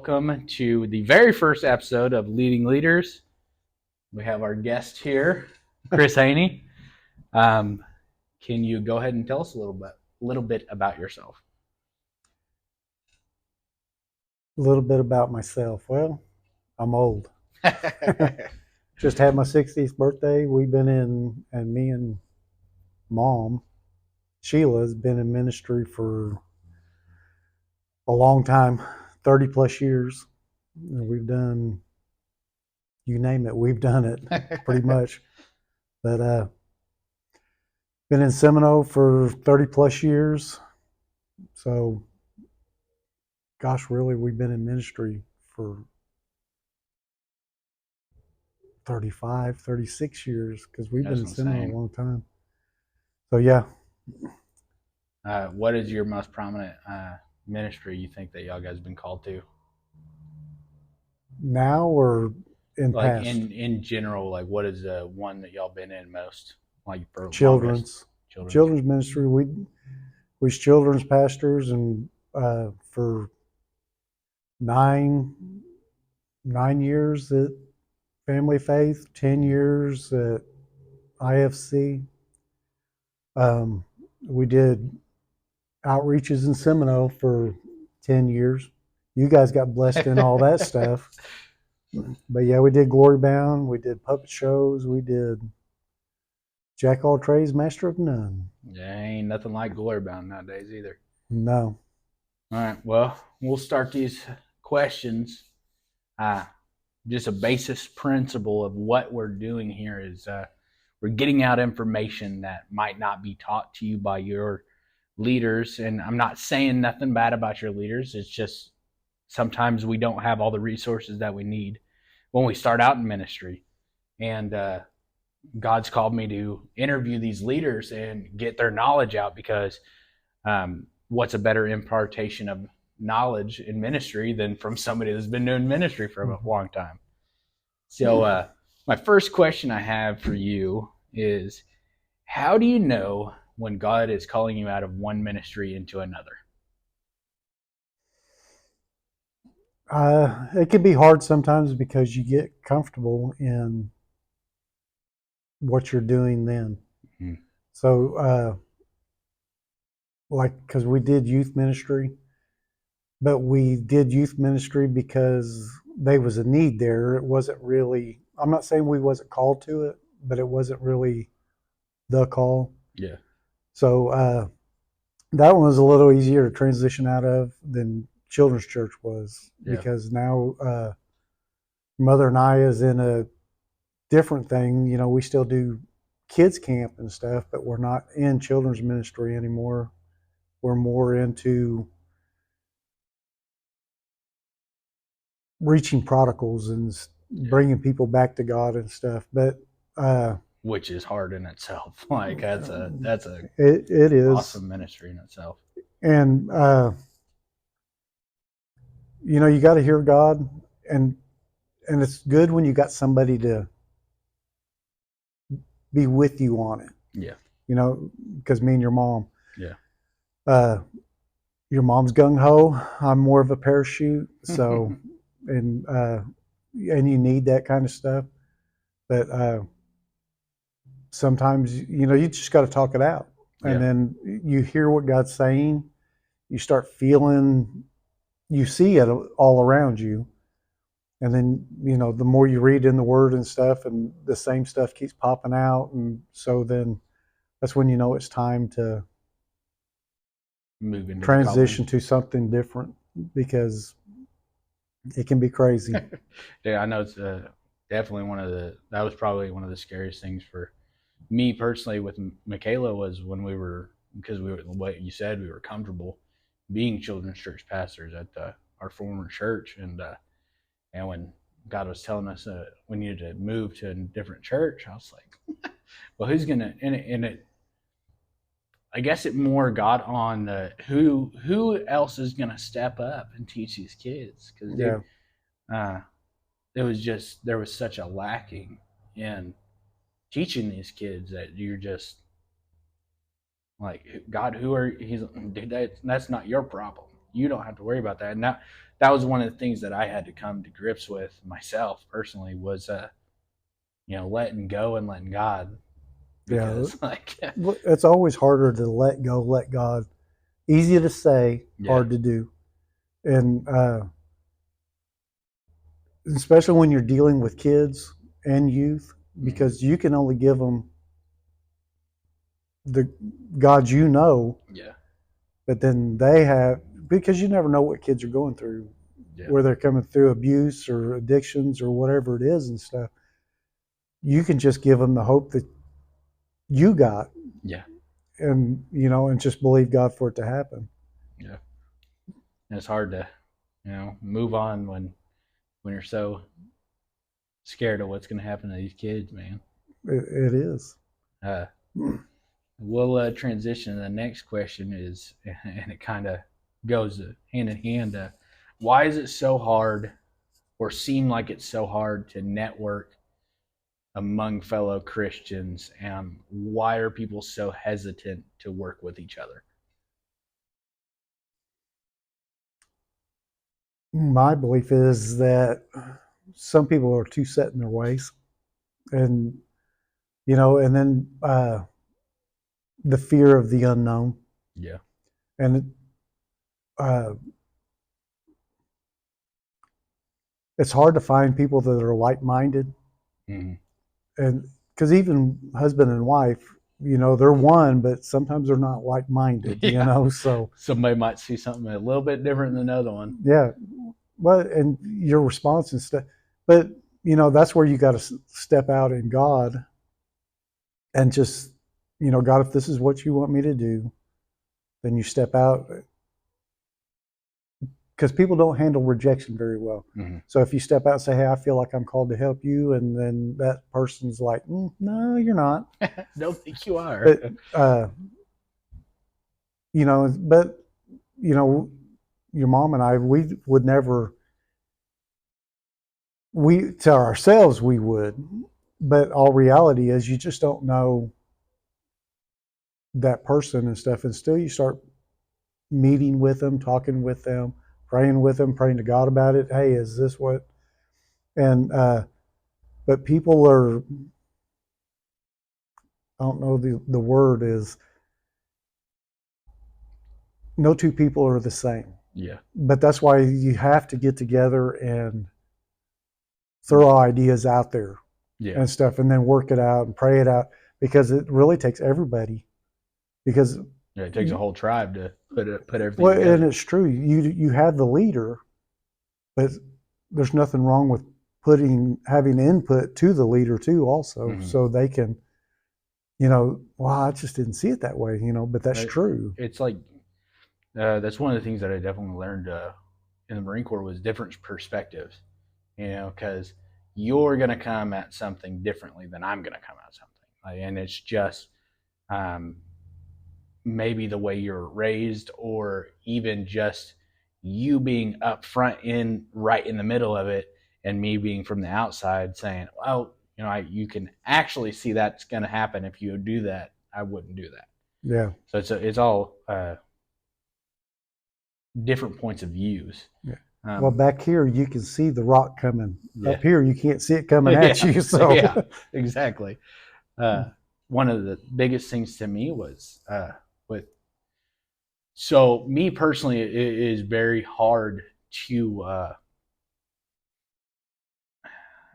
welcome to the very first episode of Leading Leaders. We have our guest here, Chris Haney. Can you go ahead and tell us a little bit about yourself? A little bit about myself. Well, I'm old. Just had my 60th birthday. We've been in, and me and Mom, Sheila's been in ministry for a long time, 30 plus years. And we've done, you name it, we've done it pretty much. But been in Seminole for 30 plus years. So, gosh, really, we've been in ministry for 35, 36 years because we've been in Seminole a long time. So, yeah. What is your most prominent ministry you think that y'all guys have been called to? Now or in like past? in general, like what is the one that y'all been in most? Like for Children's ministry. We's children's pastors, and for nine years at Family Faith, 10 years at IFC. We did outreaches in Seminole for 10 years. You guys got blessed in all that stuff. But yeah, we did Glory Bound. We did puppet shows. We did Jack all trades, master of none. Yeah, ain't nothing like Glory Bound nowadays either. No. All right. Well, we'll start these questions. Just a basis principle of what we're doing here is we're getting out information that might not be taught to you by your leaders. And I'm not saying nothing bad about your leaders. It's just sometimes we don't have all the resources that we need when we start out in ministry. And God's called me to interview these leaders and get their knowledge out because what's a better impartation of knowledge in ministry than from somebody that's been doing ministry for a long time? So my first question I have for you is, how do you know when God is calling you out of one ministry into another? It can be hard sometimes because you get comfortable in what you're doing then. Mm-hmm. So, because we did youth ministry, but we did youth ministry because there was a need there. It wasn't really, I'm not saying we wasn't called to it, but it wasn't really the call. Yeah. So that one was a little easier to transition out of than children's church was, because now Mother and I is in a different thing. You know, we still do kids camp and stuff, but we're not in children's ministry anymore. We're more into reaching prodigals and bringing people back to God and stuff. But which is hard in itself. Like that's a it is awesome ministry in itself. And you know, you got to hear God, and it's good when you got somebody to be with you on it. Yeah. You know, because me and your mom. Yeah. Your mom's gung ho. I'm more of a parachute. So, and you need that kind of stuff. But sometimes, you know, you just got to talk it out, and then you hear what God's saying. You start feeling, you see it all around you. And then, you know, the more you read in the Word and stuff, and the same stuff keeps popping out. And so then that's when you know it's time to move into transition to something different, because it can be crazy. Yeah, I know it's definitely that was probably one of the scariest things for me personally with Michaela, was when because we were, what you said, we were comfortable being children's church pastors at our former church. And when God was telling us we needed to move to a different church, I was like, well, who's going to, and it, I guess it more got on the who else is going to step up and teach these kids? Because it was just, there was such a lacking in teaching these kids that you're just like, God, he's, dude, that's not your problem. you don't have to worry about that. And that was one of the things that I had to come to grips with myself personally was, letting go and letting God, Yeah, because like, it's always harder to let go, let God. Easy to say, yeah, hard to do, and especially when you're dealing with kids and youth, because you can only give them the God yeah, but then they have, because you never know what kids are going through, yeah, where they're coming through abuse or addictions or whatever it is and stuff. You can just give them the hope that you got, yeah, and just believe God for it to happen. yeah. And it's hard to, move on when you're so scared of what's going to happen to these kids, man. It is. Uh, we'll transition to the next question is, and it kind of goes hand in hand. Why is it so hard, or seem like it's so hard to network among fellow Christians, and why are people so hesitant to work with each other? My belief is that some people are too set in their ways, and and then the fear of the unknown, Yeah. and uh, it's hard to find people that are like-minded, Mm-hmm. and because even husband and wife, they're one, but sometimes they're not like-minded, Yeah. So Somebody might see something a little bit different than another one. yeah, well, and your response and stuff, but that's where you got to step out in God and just, God, if this is what you want me to do, then you step out, because people don't handle rejection very well. Mm-hmm. So if you step out and say, "Hey, I feel like I'm called to help you," and then that person's like, "No, you're not," Don't think you are. but but your mom and I, we would never. We to ourselves we would, but all reality is you just don't know that person and stuff, and still you start meeting with them, talking with them, praying to God about it. Hey, is this what? And but people are, I don't know, the word is, no two people are the same. Yeah. But that's why you have to get together and throw ideas out there Yeah. and stuff, and then work it out and pray it out, because it really takes everybody. Because Yeah, it takes a whole tribe to put everything well, and together. it's true. You have the leader, but there's nothing wrong with having input to the leader too, also, Mm-hmm. so they can, well, I just didn't see it that way, but that's true. It's like that's one of the things that I definitely learned in the Marine Corps was different perspectives. Because you're going to come at something differently than I'm going to come at something, and it's just um, maybe the way you're raised, or even just you being up front in right in the middle of it, and me being from the outside saying, well, you can actually see that's going to happen. If you do that, I wouldn't do that. Yeah. So it's all different points of views. Yeah. Well, back here you can see the rock coming. Yeah. Up here you can't see it coming at you. So yeah, exactly. One of the biggest things to me was with, so me personally, it is very hard to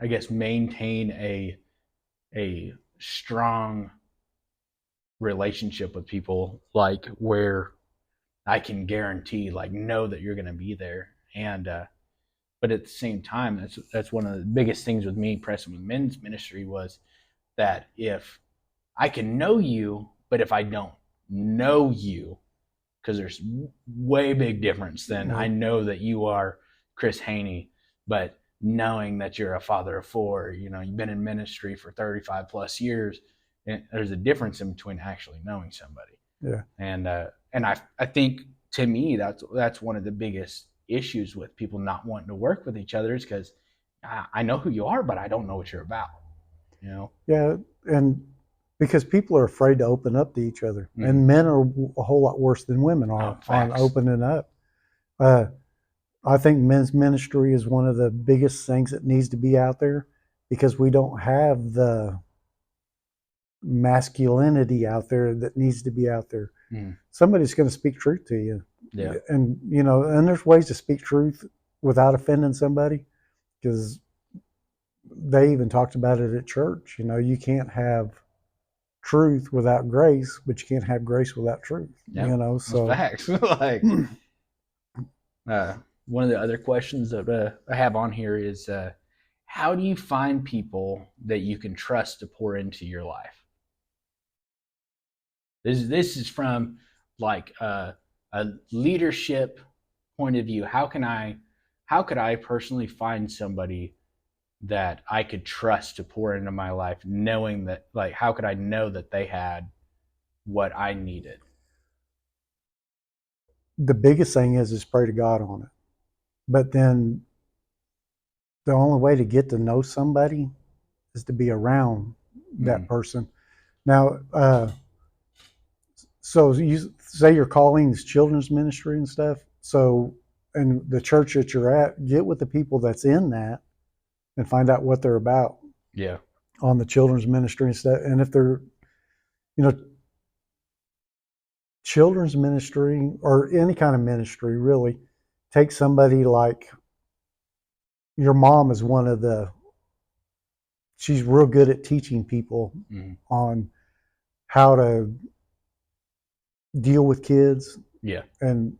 I guess maintain a strong relationship with people, like where I can guarantee, like, know that you're going to be there. And but at the same time, that's one of the biggest things with me pressing with men's ministry was that if I can know you, but if I don't know you, because there's way big difference than I know that you are Chris Haney, but knowing that you're a father of four, you've been in ministry for 35 plus years, and there's a difference in between actually knowing somebody. Yeah. And I think, to me, that's one of the biggest issues with people not wanting to work with each other, is because I know who you are, but I don't know what you're about. Yeah, and because people are afraid to open up to each other, Mm-hmm. and men are a whole lot worse than women are on Facts. opening up. I think men's ministry is one of the biggest things that needs to be out there because we don't have the masculinity out there that needs to be out there. Somebody's going to speak truth to you. Yeah. And, and there's ways to speak truth without offending somebody, because they even talked about it at church. You can't have truth without grace, but you can't have grace without truth. Yep. So that's facts. Like, one of the other questions that I have on here is, how do you find people that you can trust to pour into your life? This is from like a leadership point of view. How could I personally find somebody that I could trust to pour into my life, knowing that, like, how could I know that they had what I needed? The biggest thing is pray to God on it. But then the only way to get to know somebody is to be around that person. Now, so you say your calling is children's ministry and stuff. So in the church that you're at, get with the people that's in that and find out what they're about. Yeah. On the children's ministry and stuff. And if they're, children's ministry or any kind of ministry, really, take somebody like your mom is she's real good at teaching people on how to deal with kids. Yeah. And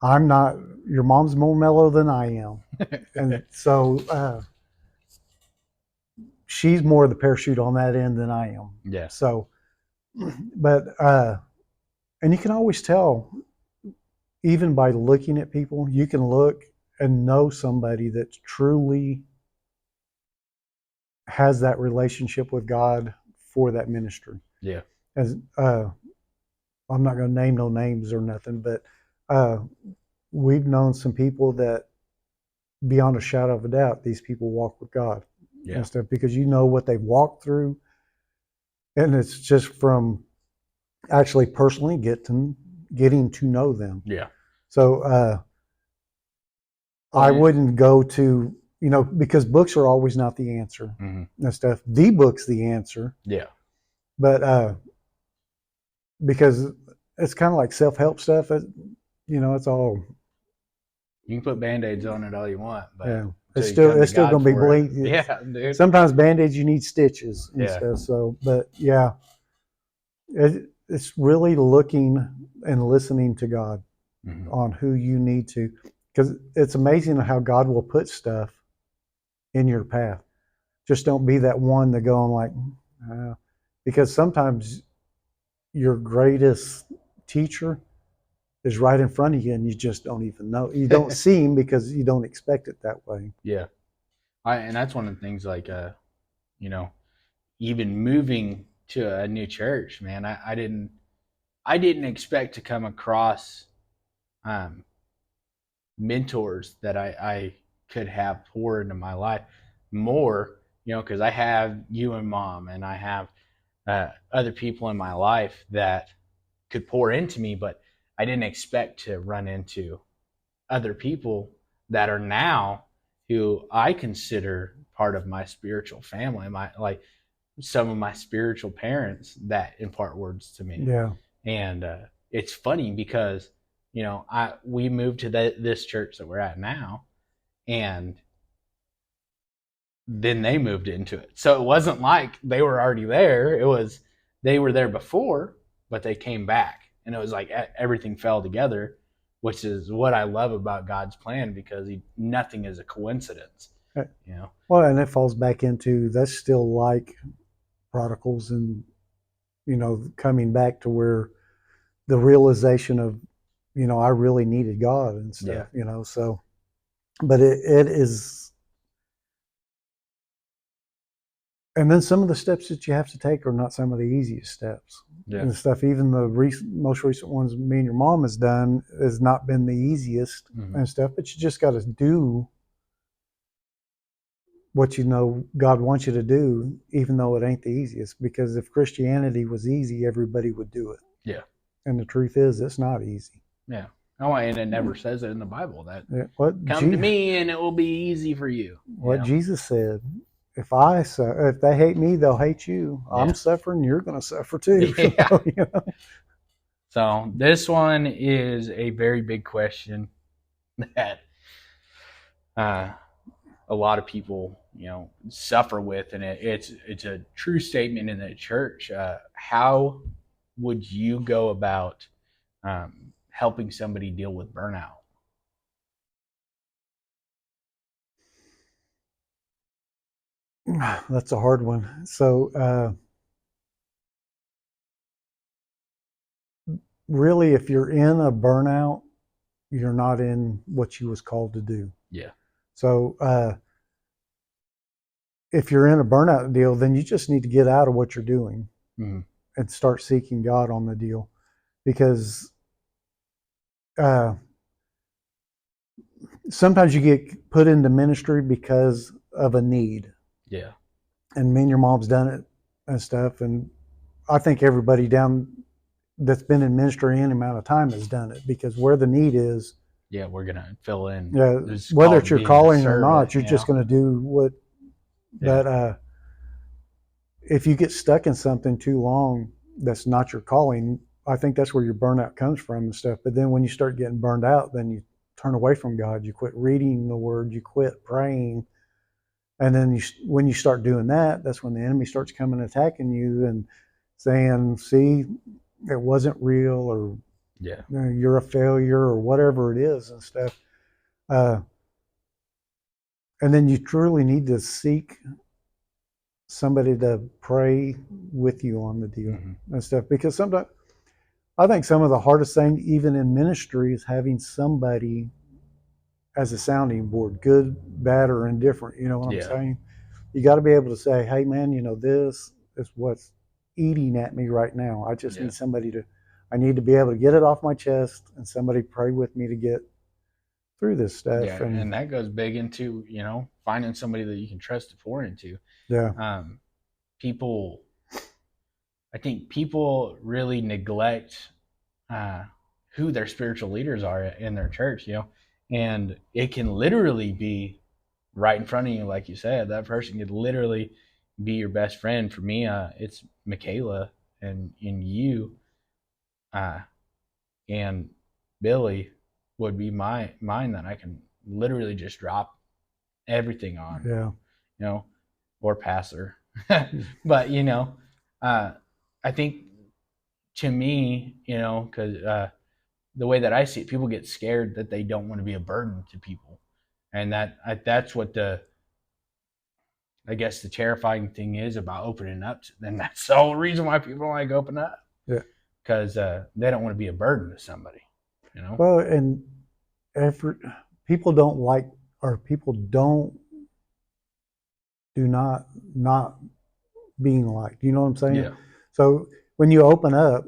your mom's more mellow than I am. And so she's more the parachute on that end than I am. Yeah. So, but, and you can always tell, even by looking at people, you can look and know somebody that truly has that relationship with God for that ministry. Yeah. As I'm not going to name no names or nothing, but we've known some people that, beyond a shadow of a doubt, these people walk with God. Yeah. And stuff, because you know what they've walked through, and it's just from actually personally getting to know them. Yeah. So I wouldn't go to, because books are always not the answer and stuff. The book's the answer. Yeah. But because it's kind of like self-help stuff. It's all. You can put Band-Aids on it all you want, but yeah, it's still going to be bleed. Yeah, dude. Sometimes Band-Aids you need stitches and Yeah. stuff. So, but yeah, it's really looking and listening to God on who you need to, because it's amazing how God will put stuff in your path. Just don't be that one that going like, because sometimes your greatest teacher is right in front of you and you just don't even know. You don't see him because you don't expect it that way. Yeah. And that's one of the things, like, even moving to a new church, man, I didn't expect to come across mentors that I could have pour into my life more, because I have you and Mom, and I have other people in my life that could pour into me, but I didn't expect to run into other people that are now who I consider part of my spiritual family, like some of my spiritual parents that impart words to me. Yeah. And it's funny because, we moved to this church that we're at now, and then they moved into it. So it wasn't like they were already there. It was, they were there before, but they came back, and it was like everything fell together, which is what I love about God's plan, because nothing is a coincidence. Well, and it falls back into, that's still like prodigals and, coming back to where the realization of, I really needed God and stuff, so, but it is, and then some of the steps that you have to take are not some of the easiest steps. Yeah. And stuff, even the most recent ones me and your mom has done has not been the easiest and stuff, but you just got to do what God wants you to do, even though it ain't the easiest. Because if Christianity was easy, everybody would do it. Yeah. And the truth is, it's not easy. Yeah. Oh, and it never says it in the Bible that What come to me and it will be easy for you. What Jesus said. If they hate me, they'll hate you. Yeah. I'm suffering, you're going to suffer too. Yeah. So, you know. So this one is a very big question that a lot of people, suffer with, and it's a true statement in the church. How would you go about helping somebody deal with burnout? That's a hard one. So, really, if you're in a burnout, you're not in what you was called to do. Yeah. So, if you're in a burnout deal, then you just need to get out of what you're doing and start seeking God on the deal, because sometimes you get put into ministry because of a need. Yeah. And me and your mom's done it and stuff. And I think everybody down that's been in ministry any amount of time has done it, because where the need is, yeah, we're gonna fill in. Yeah, whether it's your calling or not, you're just going to do what. Yeah. But if you get stuck in something too long that's not your calling, I think that's where your burnout comes from and stuff. But then when you start getting burned out, then you turn away from God. You quit reading the Word. You quit praying. And then when you start doing that, that's when the enemy starts coming and attacking you and saying, see, it wasn't real, or you're a failure, or whatever it is and stuff. And then you truly need to seek somebody to pray with you on the deal and stuff. Because sometimes I think some of the hardest thing, even in ministry, is having somebody as a sounding board, good, bad, or indifferent. You know what I'm saying? You got to be able to say, hey, man, this is what's eating at me right now. I just need somebody I need to be able to get it off my chest, and somebody pray with me to get through this stuff. Yeah, and that goes big into, finding somebody that you can trust to pour into. Yeah. I think people really neglect who their spiritual leaders are in their church, and it can literally be right in front of you, like you said. That person could literally be your best friend. For me, it's Michaela, and you, and Billy would be mine that I can literally just drop everything on. Yeah. Or passer. But I think, to me, because the way that I see it, people get scared that they don't want to be a burden to people, and that's what I guess the terrifying thing is about opening up. And that's the whole reason why people don't like open up. Yeah. Because they don't want to be a burden to somebody. Well, and people don't like, or people do not being liked. You know what I'm saying? Yeah. So when you open up,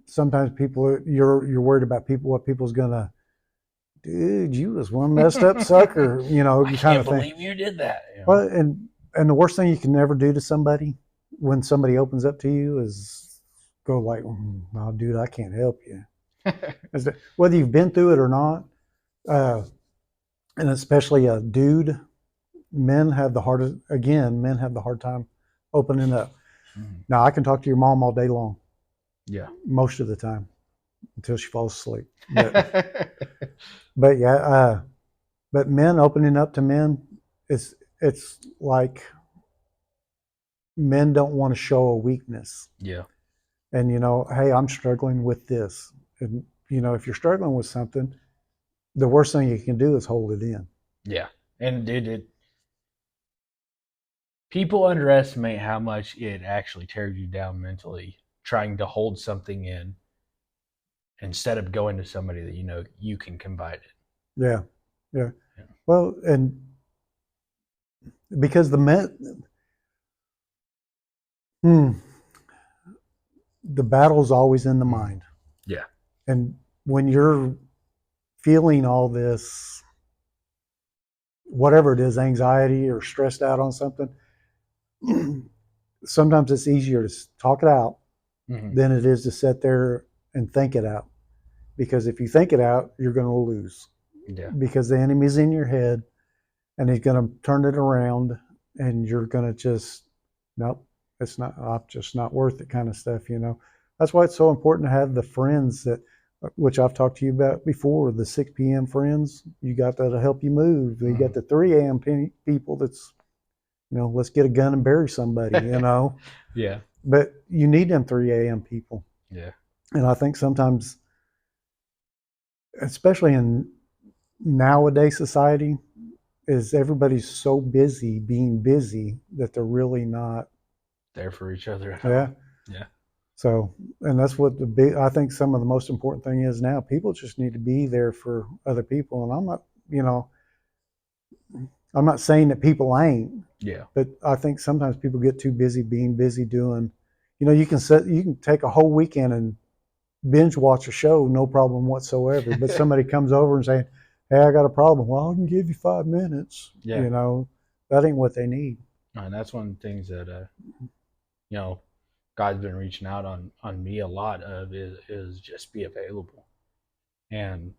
sometimes you're worried about what people's gonna. Dude, you was one messed up sucker. I kind can't of thing. Believe you did that. Well, and the worst thing you can ever do to somebody when somebody opens up to you is go like, "No, dude, I can't help you." Whether you've been through it or not, and especially a dude, men have the hard time opening up. Now, I can talk to your mom all day long. Yeah. Most of the time, until she falls asleep. But yeah, but men opening up to men, it's like men don't want to show a weakness. Yeah. And hey, I'm struggling with this. And if you're struggling with something, the worst thing you can do is hold it in. Yeah. And people underestimate how much it actually tears you down mentally, trying to hold something in instead of going to somebody that you can confide in. Yeah. Well, and because the battle's always in the mind. Yeah. And when you're feeling all this, whatever it is, anxiety or stressed out on something, sometimes it's easier to talk it out than it is to sit there and think it out. because if you think it out, you're going to lose. Yeah. Because the enemy's in your head, and he's going to turn it around, and you're going to just, nope, it's not, I'm just not worth it kind of stuff, you know. That's why it's so important to have the friends that, which I've talked to you about before, the 6 p.m. friends. You got that'll help you move. You got the 3 a.m. people that's, you know, let's get a gun and bury somebody, you know. Yeah. But you need them 3 a.m. people. Yeah. And I think sometimes, especially in nowadays society, is everybody's so busy being busy that they're really not There for each other. yeah. Yeah. So, and that's what the big, I think some of the most important thing is now. People just need to be there for other people. And I'm not, you know, I'm not saying that people ain't, Yeah. but I think sometimes people get too busy being busy doing, you know, you can take a whole weekend and binge watch a show, no problem whatsoever. But somebody comes over and saying, "Hey, I got a problem." Well, I can give you 5 minutes. Yeah. You know, that ain't what they need. And that's one of the things that you know, God's been reaching out on me a lot of is just be available. And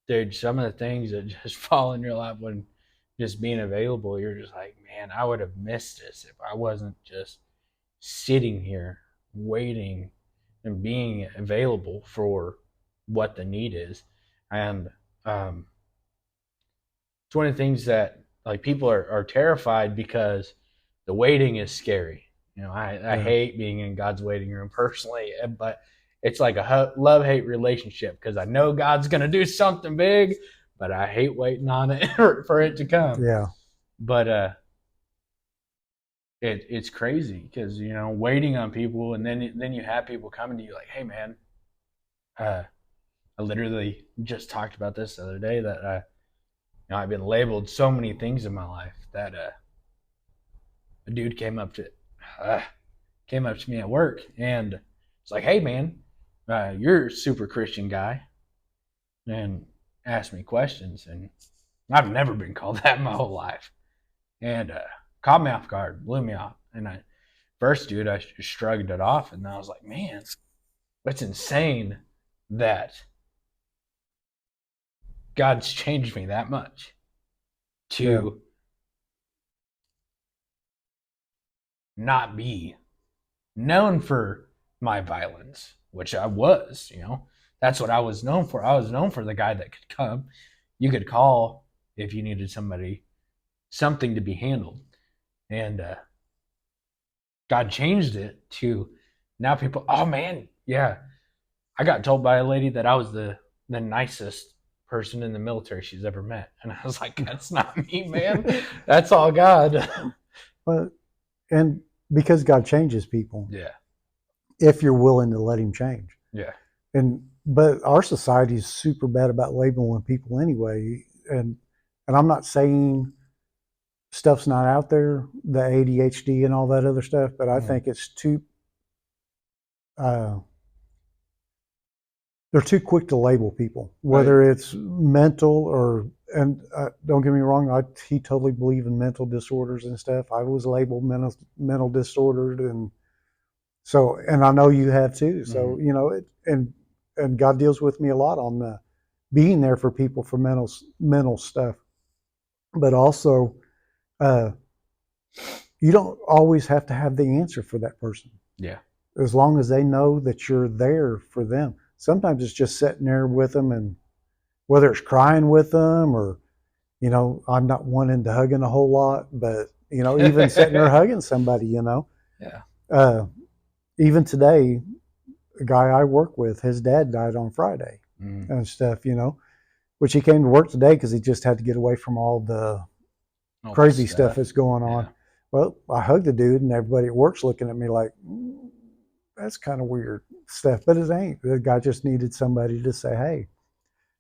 dude, some of the things that just fall in your lap when just being available, you're just like, man, I would have missed this if I wasn't just sitting here waiting and being available for what the need is. And it's one of the things that like people are terrified because the waiting is scary. You know, I hate being in God's waiting room personally, but it's like a love hate relationship because I know God's going to do something big, but I hate waiting on it for it to come. Yeah. But it's crazy because you know waiting on people, and then you have people coming to you like, hey man, I literally just talked about this the other day that you know I've been labeled so many things in my life that a dude came up to me at work and it's like, hey man, you're a super Christian guy, and asked me questions, and I've never been called that in my whole life, and caught me off guard, blew me off, and I first dude I shrugged it off, and I was like, man, that's insane that God's changed me that much to not be known for my violence, which I was, you know. That's what I was known for. I was known for the guy that could come. You could call if you needed something to be handled. And God changed it to now people, oh man, yeah. I got told by a lady that I was the nicest person in the military she's ever met. And I was like, that's not me, man. That's all God. But, and because God changes people. Yeah. If you're willing to let him change. Yeah. But our society is super bad about labeling people anyway. And I'm not saying stuff's not out there, the ADHD and all that other stuff, but I think it's too they're too quick to label people, whether it's mental or, and don't get me wrong, I totally believe in mental disorders and stuff. I was labeled mental disordered, and so, and I know you have too. So you know, and God deals with me a lot on the being there for people for mental stuff, but also you don't always have to have the answer for that person. Yeah. As long as they know that you're there for them. Sometimes it's just sitting there with them, and whether it's crying with them or, you know, I'm not wanting to hugging a whole lot, but, you know, even sitting there hugging somebody, you know. Yeah. Even today, a guy I work with, his dad died on Friday and stuff, you know, which he came to work today because he just had to get away from all the crazy stuff that's going on. Yeah. Well, I hugged the dude, and everybody at work's looking at me like, that's kind of weird stuff, but it ain't. The guy just needed somebody to say, hey,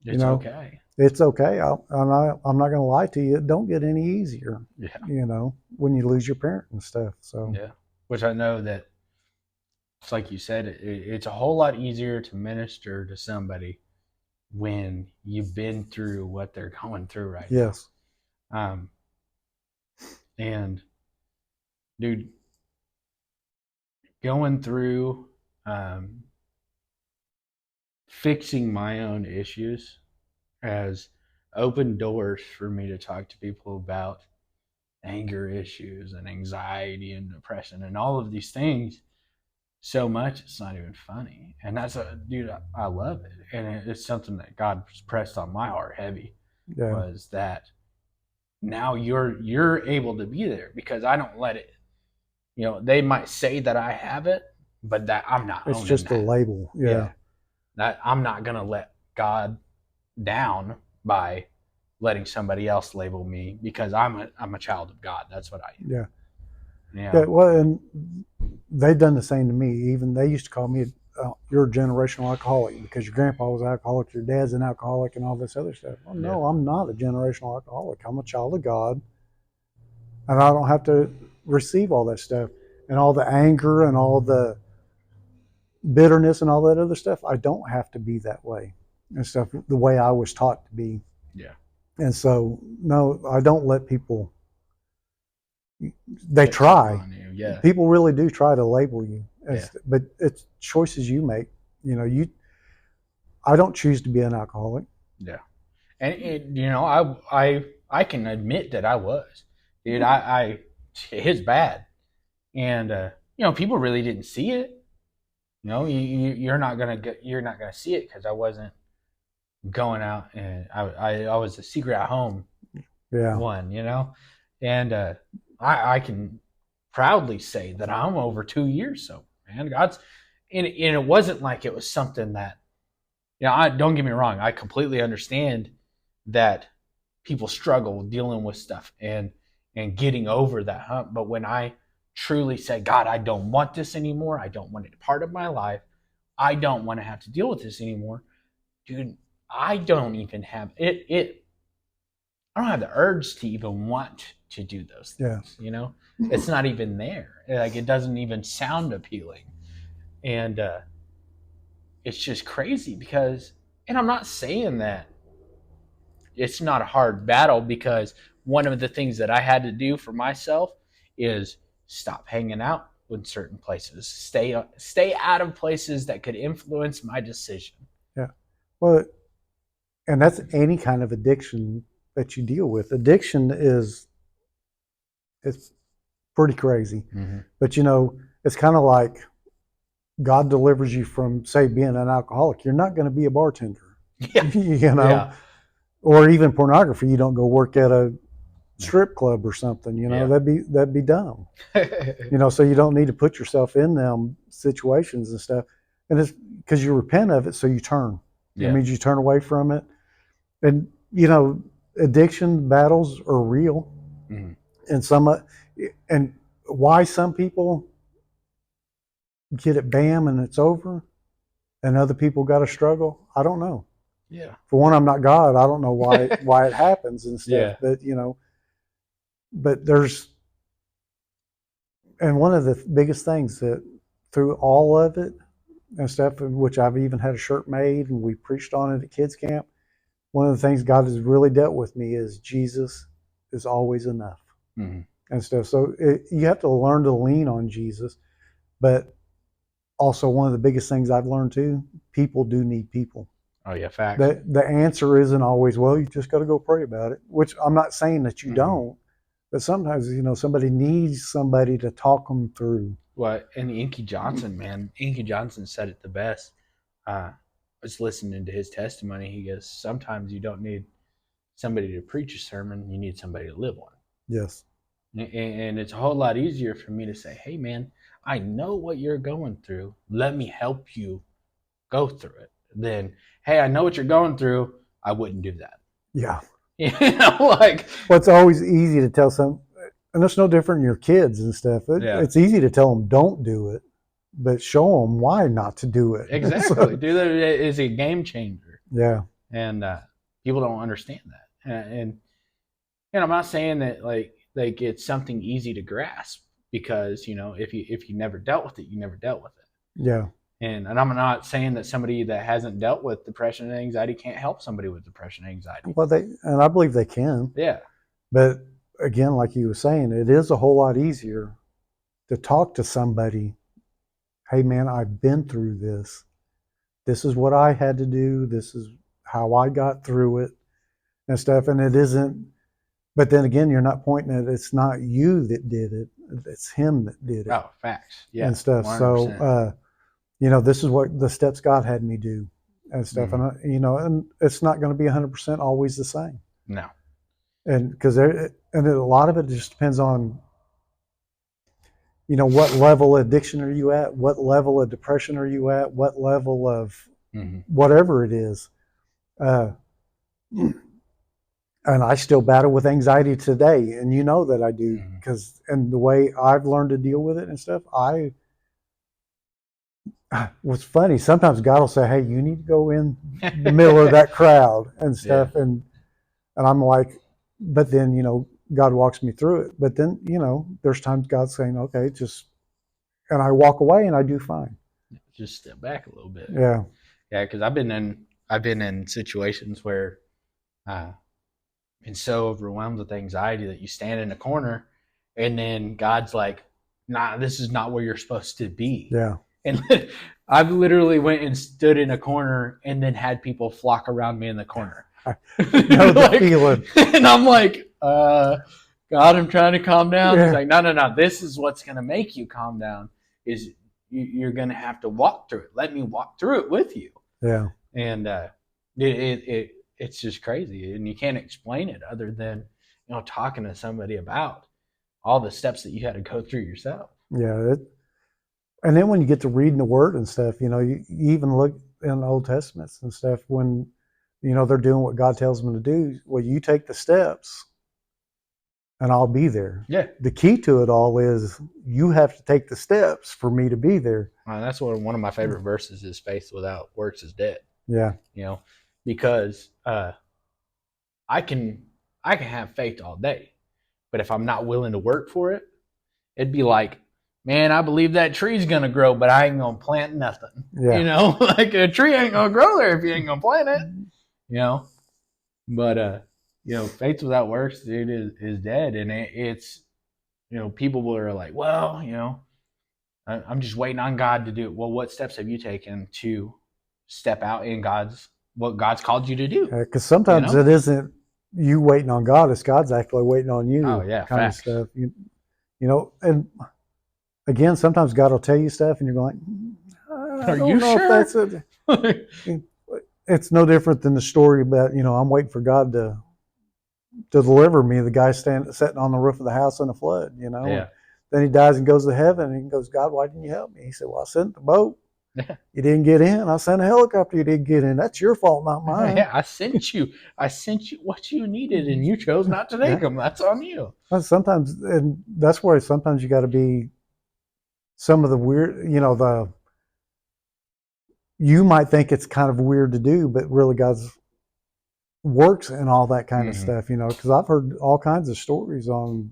It's, you know, okay. It's okay. I'm not going to lie to you. It don't get any easier. Yeah. You know, when you lose your parent and stuff. So yeah, which I know that it's like you said, it's a whole lot easier to minister to somebody when you've been through what they're going through right yes. now. And dude, going through fixing my own issues has opened doors for me to talk to people about anger issues and anxiety and depression and all of these things so much it's not even funny. And that's a dude, I love it. And it's something that God pressed on my heart heavy, Yeah. was that now you're able to be there, because I don't let it, they might say that I have it, but that I'm not It's owning just a that. label. Yeah. That I'm not gonna let God down by letting somebody else label me, because I'm a child of God. That's what I am. Yeah. Yeah. Yeah. Well, and they've done the same to me. Even they used to call me, you're a generational alcoholic because your grandpa was an alcoholic, your dad's an alcoholic, and all this other stuff. Well, no, I'm not a generational alcoholic. I'm a child of God, and I don't have to receive all that stuff and all the anger and all the bitterness and all that other stuff. I don't have to be that way and stuff the way I was taught to be. Yeah. And so, no, I don't let people. They try. Yeah. People really do try to label you, Yeah. but it's choices you make. I don't choose to be an alcoholic. Yeah. And I can admit that I was, dude. It's bad, and people really didn't see it. You're not gonna see it because I wasn't going out, and I was a secret at home Yeah. one, and I can proudly say that I'm over 2 years sober, man. And it wasn't like it was something that, I don't get me wrong, I completely understand that people struggle dealing with stuff and getting over that hump. But when I truly say, God, I don't want this anymore, I don't want it part of my life, I don't want to have to deal with this anymore, dude, I don't even have it. I don't have the urge to even want to do those things. Yeah. It's not even there. Like, it doesn't even sound appealing, and it's just crazy because. And I'm not saying that it's not a hard battle, because one of the things that I had to do for myself is stop hanging out with certain places, stay out of places that could influence my decision. Yeah. Well, and that's any kind of addiction that you deal with. Addiction it's pretty crazy. Mm-hmm. But it's kind of like God delivers you from, say, being an alcoholic. You're not going to be a bartender. Yeah. Yeah. Or even pornography. You don't go work at a strip club or something. Yeah. That'd be dumb. So you don't need to put yourself in them situations and stuff. And it's because you repent of it, so you turn. Yeah. It means you turn away from it. And addiction battles are real. Mm-hmm. And why some people get it bam and it's over, and other people got to struggle, I don't know. Yeah. For one, I'm not God. I don't know why it happens and stuff. Yeah. But there's, and one of the biggest things that through all of it and stuff, which I've even had a shirt made and we preached on it at kids camp, one of the things God has really dealt with me is Jesus is always enough. Mm-hmm. And stuff. So you have to learn to lean on Jesus. But also, one of the biggest things I've learned too, people do need people. Oh yeah, facts. The answer isn't always, well, you just got to go pray about it, which I'm not saying that you don't, but sometimes, somebody needs somebody to talk them through. Well, and Inky Johnson said it the best. I was listening to his testimony. He goes, sometimes you don't need somebody to preach a sermon, you need somebody to live one. Yes. And it's a whole lot easier for me to say, hey man, I know what you're going through, let me help you go through it, than, hey, I know what you're going through, I wouldn't do that. Yeah. Well, it's always easy to tell some, and it's no different in your kids and stuff. It's easy to tell them don't do it, but show them why not to do it. Exactly. Dude, it is a game changer. Yeah. And people don't understand that. And I'm not saying that like it's something easy to grasp, because if you never dealt with it, you never dealt with it. Yeah. And I'm not saying that somebody that hasn't dealt with depression and anxiety can't help somebody with depression and anxiety. Well, and I believe they can. Yeah. But again, like you were saying, it is a whole lot easier to talk to somebody. Hey man, I've been through this. this is what I had to do. This is how I got through it and stuff. And it isn't, but then again, you're not pointing at it's not you that did it. It's him that did it. Oh, facts. Yeah. And stuff. 100%. So, this is what the steps God had me do and stuff. Mm-hmm. And, and it's not going to be 100% always the same. No. And because a lot of it just depends on, what level of addiction are you at? What level of depression are you at? What level of whatever it is. And I still battle with anxiety today. And you know that I do, because, and the way I've learned to deal with it and stuff, what's funny, sometimes God will say, hey, you need to go in the middle of that crowd and stuff. Yeah. And I'm like, but then, God walks me through it. But then, there's times God's saying, okay, and I walk away and I do fine. Just step back a little bit. Yeah. Yeah. Cause I've been in situations where, been so overwhelmed with anxiety that you stand in a corner and then God's like, nah, this is not where you're supposed to be. Yeah. And I've literally went and stood in a corner and then had people flock around me in the corner. I know the feeling. And I'm like, God, I'm trying to calm down. Yeah. He's like, no. This is what's going to make you calm down is you're going to have to walk through it. Let me walk through it with you. Yeah. And it's just crazy. And you can't explain it other than, talking to somebody about all the steps that you had to go through yourself. Yeah. And then when you get to reading the word and stuff, you even look in the Old Testaments and stuff when, they're doing what God tells them to do. Well, you take the steps and I'll be there. Yeah. The key to it all is you have to take the steps for me to be there. That's one of my favorite verses is faith without works is dead. Yeah. Because I can have faith all day, but if I'm not willing to work for it, it'd be like, man, I believe that tree's going to grow, but I ain't going to plant nothing. Yeah. Like a tree ain't going to grow there if you ain't going to plant it, But, faith without works, dude, is dead. And it's, people are like, well, I'm just waiting on God to do it. Well, what steps have you taken to step out in what God's called you to do? Because sometimes it isn't you waiting on God, it's God's actually waiting on you. Oh, yeah, kind facts. Of stuff. And again, sometimes God will tell you stuff and you're going, I don't know sure? If that's it. It's no different than the story about, I'm waiting for God to deliver me. The guy sitting on the roof of the house in a flood, Yeah. Then he dies and goes to heaven and he goes, God, why didn't you help me? He said, well, I sent the boat. You didn't get in. I sent a helicopter. You didn't get in. That's your fault, not mine. Yeah, I sent you what you needed and you chose not to take them. That's on you. Sometimes, and that's why sometimes you got to be some of the weird, you might think it's kind of weird to do, but really God's works and all that kind of stuff, because I've heard all kinds of stories on,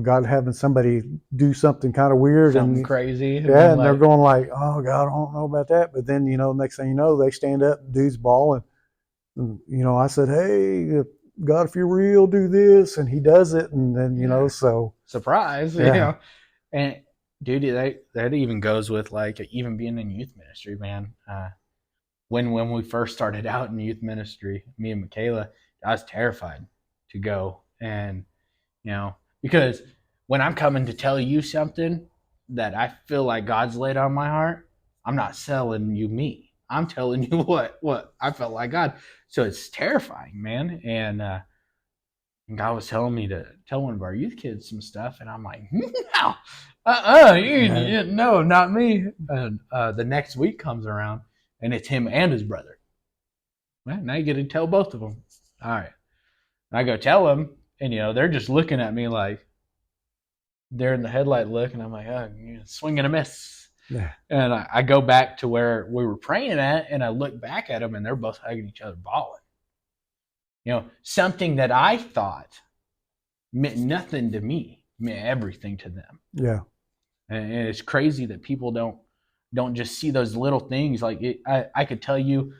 God having somebody do something kind of weird and crazy. Yeah. And they're going like, oh God, I don't know about that. But then, next thing you know, they stand up, dude's bawling. And, I said, hey, God, if you're real, do this. And he does it. And then, so. Surprise. Yeah. And dude, that even goes with like even being in youth ministry, man. When we first started out in youth ministry, me and Michaela, I was terrified to go. And, because when I'm coming to tell you something that I feel like God's laid on my heart, I'm not selling you me. I'm telling you what I felt like God. So it's terrifying, man. And God was telling me to tell one of our youth kids some stuff. And I'm like, no, no, not me. And the next week comes around and it's him and his brother. Well, now you get to tell both of them. All right. And I go tell them. And, they're just looking at me like they're in the headlight look. And I'm like, oh, swing and a miss. Yeah. And I go back to where we were praying at. And I look back at them and they're both hugging each other, bawling. Something that I thought meant nothing to me meant everything to them. Yeah. And it's crazy that people don't just see those little things. Like I could tell you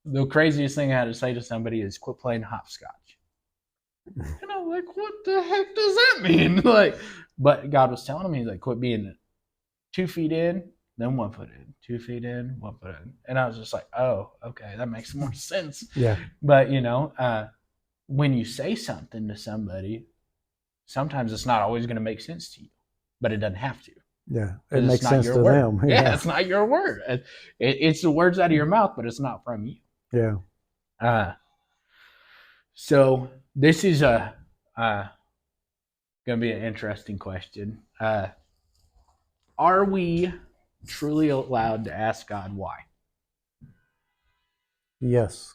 the craziest thing I had to say to somebody is quit playing hopscotch. And I'm like, what the heck does that mean? But God was telling me, he's like, quit being 2 feet in, then 1 foot in, 2 feet in, 1 foot in. And I was just like, oh, okay, that makes more sense. Yeah. But, when you say something to somebody, sometimes it's not always going to make sense to you, but it doesn't have to. Yeah. It Because it's makes not sense your to word. them. Yeah, it's not your word. It's the words out of your mouth, but it's not from you. Yeah. So this is going to be an interesting question. Are we truly allowed to ask God why? Yes.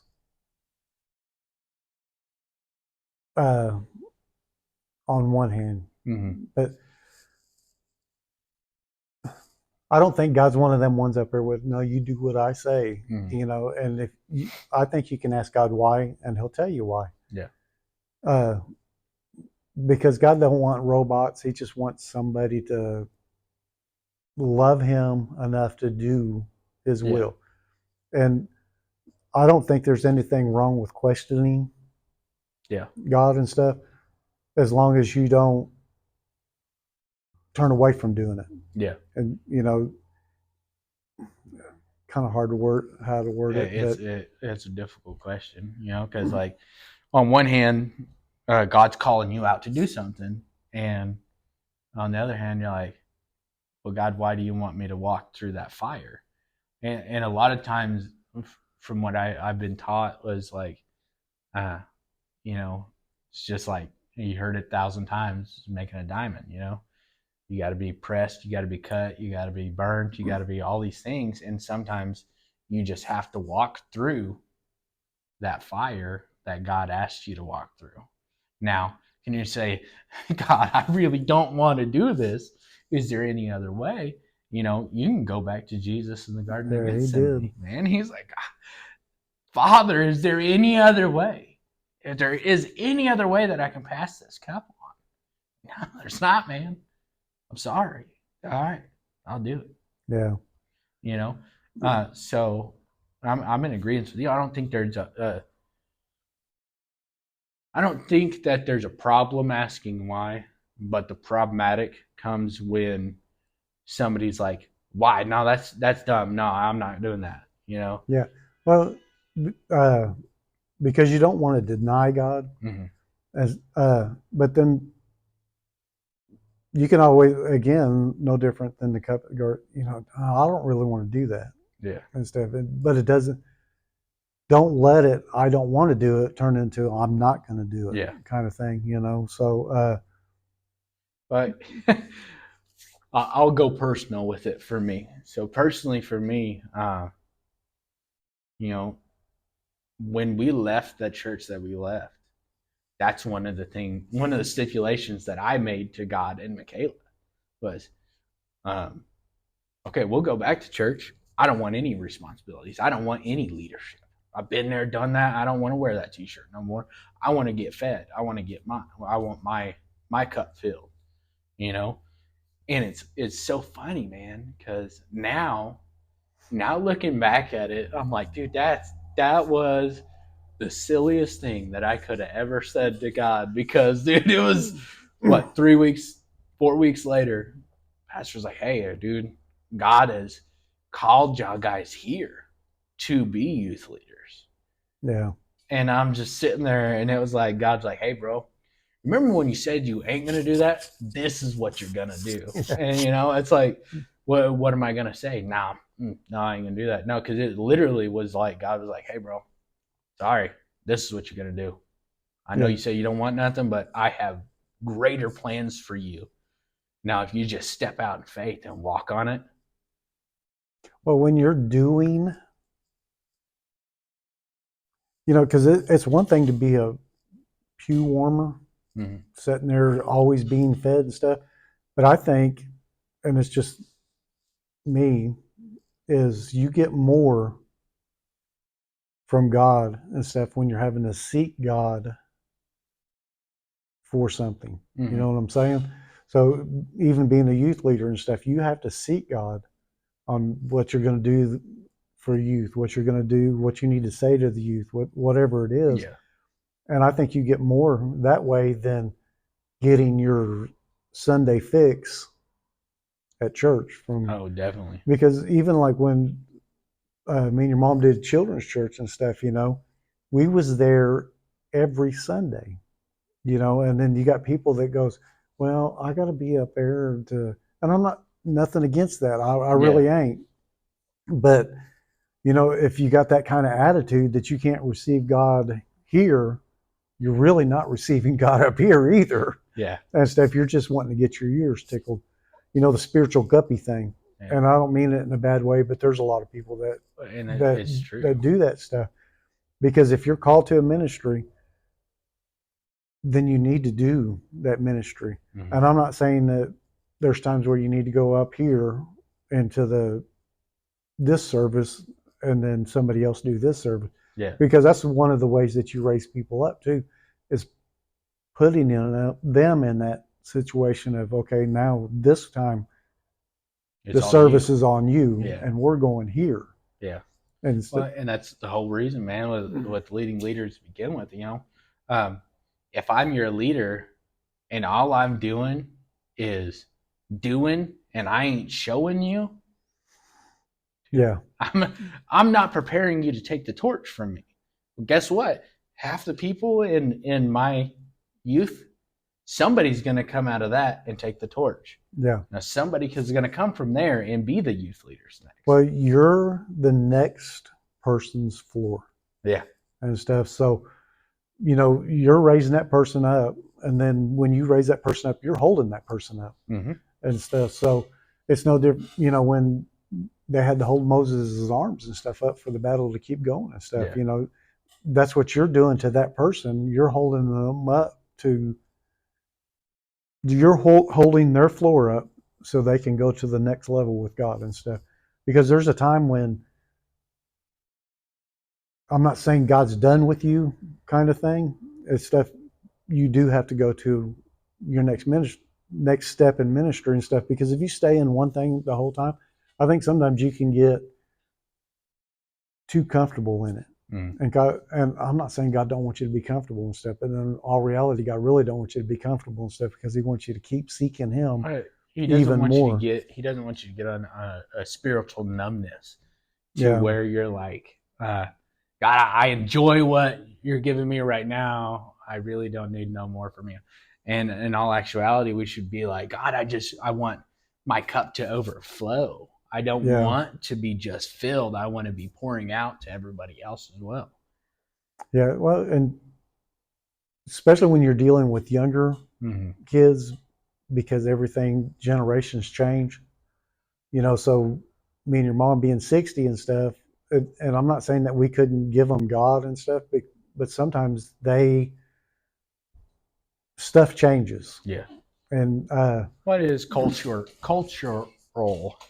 On one hand, but I don't think God's one of them ones up there with, no, you do what I say, and I think you can ask God why, and he'll tell you why. Yeah. Because God don't want robots. He just wants somebody to love him enough to do his will. And I don't think there's anything wrong with questioning God and stuff, as long as you don't turn away from doing it. Yeah. And, kind of hard to word it. It's a difficult question, because like on one hand, God's calling you out to do something, and on the other hand, you're like, well, God, why do you want me to walk through that fire? And a lot of times, from what I've been taught, was like, it's just like you heard it 1,000 times, making a diamond. You got to be pressed, you got to be cut, you got to be burnt, you got to be all these things, and sometimes you just have to walk through that fire that God asked you to walk through. Now, can you say, God, I really don't want to do this? Is there any other way? You can go back to Jesus in the Garden of Gethsemane, man. He's like, Father, is there any other way? If there is any other way that I can pass this cup on? No, there's not, man. I'm sorry. All right, I'll do it. Yeah. So I'm in agreement with you. I don't think that there's a problem asking why, but the problematic comes when somebody's like, why? No, that's dumb. No, I'm not doing that. Yeah. Well, because you don't want to deny God, but then you can always, again, no different than the cup. I don't really want to do that. Yeah. And stuff, but it doesn't. Don't let it. I don't want to do it. Turn into I'm not going to do it. Yeah. Kind of thing. So. But I'll go personal with it for me. So personally, for me, when we left the church that we left, that's one of the stipulations that I made to God and Michaela was, okay, we'll go back to church. I don't want any responsibilities. I don't want any leadership. I've been there, done that. I don't want to wear that t-shirt no more. I want to get fed. I want to get I want my cup filled, and it's so funny, man, because now looking back at it, I'm like, dude, that was the silliest thing that I could have ever said to God, because dude, it was what, 3 weeks, 4 weeks later, pastor's like, hey, dude, God has called y'all guys here to be youth leaders. Yeah. And I'm just sitting there, and it was like, God's like, hey, bro, remember when you said you ain't going to do that? This is what you're going to do. And, it's like, what am I going to say? No, I ain't going to do that. No, because it literally was like, God was like, hey, bro, sorry, this is what you're going to do. I know you say you don't want nothing, but I have greater plans for you. Now, if you just step out in faith and walk on it. Well, when you're doing, because it's one thing to be a pew warmer, sitting there always being fed and stuff. But I think, and it's just me, is you get more from God and stuff when you're having to seek God for something. You know what I'm saying? So even being a youth leader and stuff, you have to seek God on what you're going to do for youth, what you're going to do, what you need to say to the youth, whatever it is. Yeah. And I think you get more that way than getting your Sunday fix at church from, Oh, definitely. because even like when me and your mom did children's church and stuff, we was there every Sunday, and then you got people that goes, well, I got to be up there and I'm not nothing against that. I really ain't. But, if you got that kind of attitude that you can't receive God here, you're really not receiving God up here either. Yeah. And stuff. You're just wanting to get your ears tickled. The spiritual guppy thing. Yeah. And I don't mean it in a bad way, but there's a lot of people it's true. that do that stuff. Because if you're called to a ministry, then you need to do that ministry. Mm-hmm. And I'm not saying that there's times where you need to go up here into this service and then somebody else do this service. Yeah. Because that's one of the ways that you raise people up too, is putting them in that situation of, okay, now this time the service is on you, and we're going here. Yeah. And that's the whole reason, man, with leading leaders to begin with, if I'm your leader and all I'm doing is doing and I ain't showing you, I'm not preparing you to take the torch from me. Well, guess what? Half the people in my youth, somebody's going to come out of that and take the torch. Yeah. Now somebody is going to come from there and be the youth leaders next. Well, you're the next person's floor. Yeah. And stuff. So, you're raising that person up, and then when you raise that person up, you're holding that person up. Mm-hmm. And stuff. So it's no different, when they had to hold Moses' arms and stuff up for the battle to keep going and stuff, that's what you're doing to that person. You're holding them up you're holding their floor up so they can go to the next level with God and stuff. Because there's a time when, I'm not saying God's done with you kind of thing. It's stuff you do have to go to your next step in ministry and stuff. Because if you stay in one thing the whole time, I think sometimes you can get too comfortable in it. Mm. And I'm not saying God don't want you to be comfortable and stuff, but in all reality, God really don't want you to be comfortable and stuff, because He wants you to keep seeking Him. Right. He doesn't want you to get on a spiritual numbness to where you're like, God, I enjoy what you're giving me right now. I really don't need no more from you. And in all actuality, we should be like, God, I want my cup to overflow. I don't want to be just filled. I want to be pouring out to everybody else as well. Yeah, well, and especially when you're dealing with younger kids, because generations change. So me and your mom being 60 and stuff, and I'm not saying that we couldn't give them God and stuff, but sometimes stuff changes. Yeah. And what is cultural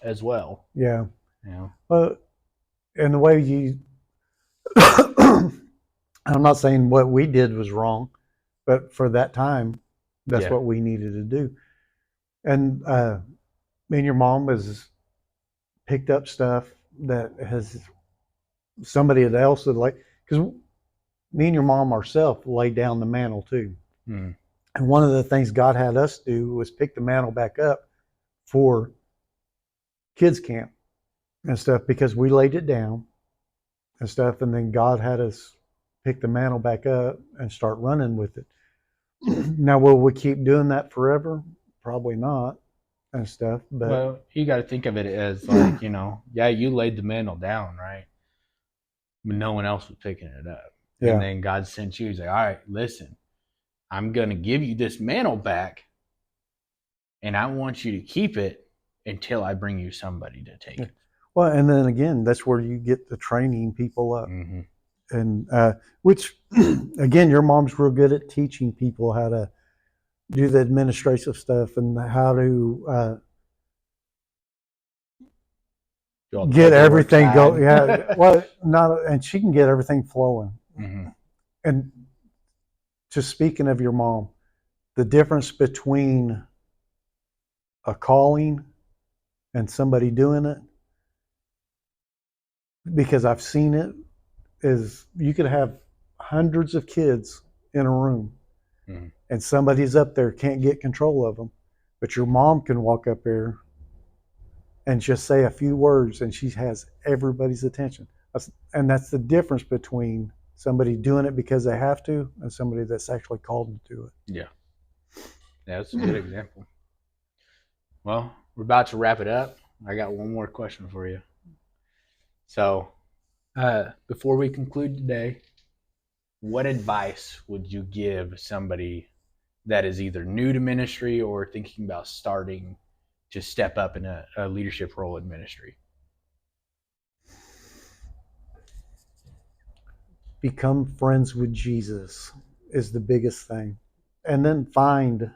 as well? Yeah. Yeah. And the way I'm not saying what we did was wrong, but for that time, that's what we needed to do. And me and your mom has picked up stuff that has somebody else that because me and your mom ourselves laid down the mantle too. Mm. And one of the things God had us do was pick the mantle back up for kids camp and stuff, because we laid it down and stuff, and then God had us pick the mantle back up and start running with it. Now, will we keep doing that forever? Probably not and stuff. But well, you got to think of it as like, you laid the mantle down, right? But no one else was picking it up. Yeah. And then God sent you. He's like, all right, listen, I'm going to give you this mantle back, and I want you to keep it until I bring you somebody to take it. Well, and then again, that's where you get the training people up. Mm-hmm. And which, again, your mom's real good at teaching people how to do the administrative stuff and how to get everything going. Yeah, well, and she can get everything flowing. Mm-hmm. And just speaking of your mom, the difference between a calling and somebody doing it, because I've seen it, is you could have hundreds of kids in a room, and somebody's up there can't get control of them, but your mom can walk up there and just say a few words, and she has everybody's attention. And that's the difference between somebody doing it because they have to and somebody that's actually called to do it. Yeah. Yeah, that's a good example. Well, we're about to wrap it up. I got one more question for you. So, before we conclude today, what advice would you give somebody that is either new to ministry or thinking about starting to step up in a leadership role in ministry? Become friends with Jesus is the biggest thing. And then find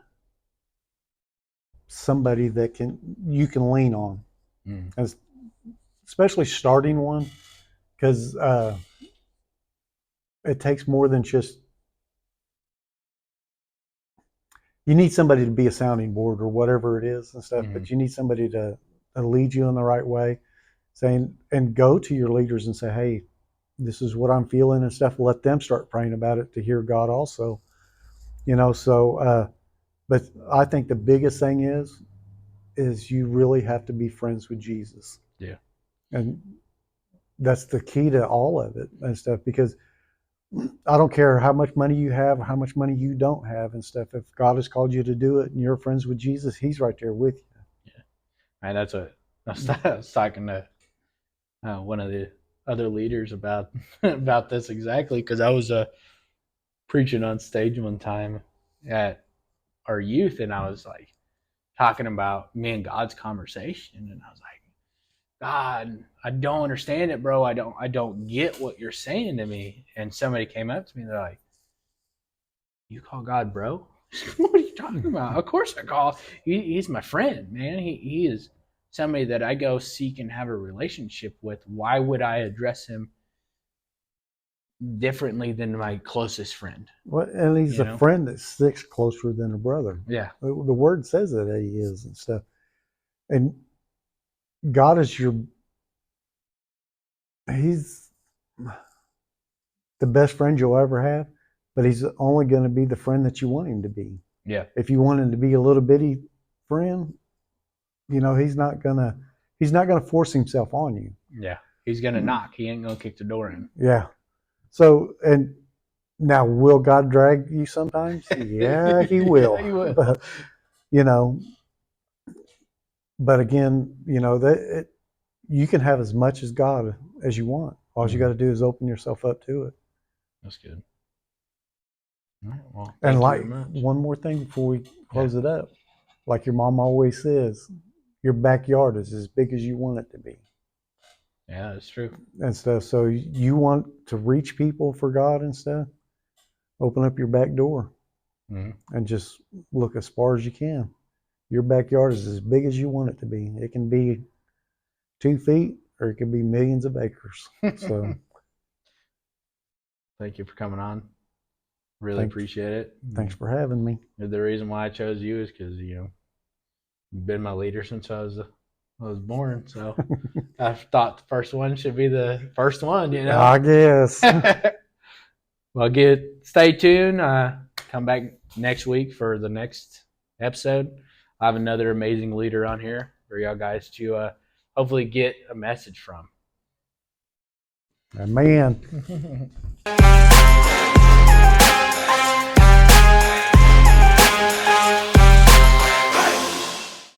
somebody that you can lean on. As, especially starting one, because it takes more than just, you need somebody to be a sounding board or whatever it is and stuff, but you need somebody to lead you in the right way, saying, and go to your leaders and say, hey, this is what I'm feeling and stuff. Let them start praying about it to hear God also, so but I think the biggest thing is you really have to be friends with Jesus. Yeah. And that's the key to all of it and stuff, because I don't care how much money you have or how much money you don't have and stuff. If God has called you to do it and you're friends with Jesus, he's right there with you. Yeah. And I was talking to one of the other leaders about this exactly, because I was preaching on stage one time at our youth, and I was like talking about me and God's conversation, and I was like, God, I don't understand it, bro. I don't get what you're saying to me. And somebody came up to me, and they're like, you call God bro? What are you talking about? Of course I call. He's my friend, man. He is somebody that I go seek and have a relationship with. Why would I address him differently than my closest friend? Well, and he's a friend that sticks closer than a brother. Yeah. The word says that he is and stuff. And God is he's the best friend you'll ever have, but he's only going to be the friend that you want him to be. Yeah. If you want him to be a little bitty friend, he's not gonna force himself on you. Yeah. He's gonna knock. He ain't gonna kick the door in. Yeah. So, and now, will God drag you sometimes? Yeah, he will. Yeah, he will. But, but again, you can have as much as God as you want. All you got to do is open yourself up to it. That's good. All right, well, and thank you very much. One more thing before we close it up, like your mom always says, your backyard is as big as you want it to be. Yeah, that's true. And stuff. So you want to reach people for God and stuff, open up your back door and just look as far as you can. Your backyard is as big as you want it to be. It can be 2 feet or it can be millions of acres. So thank you for coming on. Really appreciate it. Thanks for having me. The reason why I chose you is because you've been my leader since I was born. So I thought the first one should be the first one. I guess. Well, stay tuned. Come back next week for the next episode. I have another amazing leader on here for y'all guys to hopefully get a message from. Man.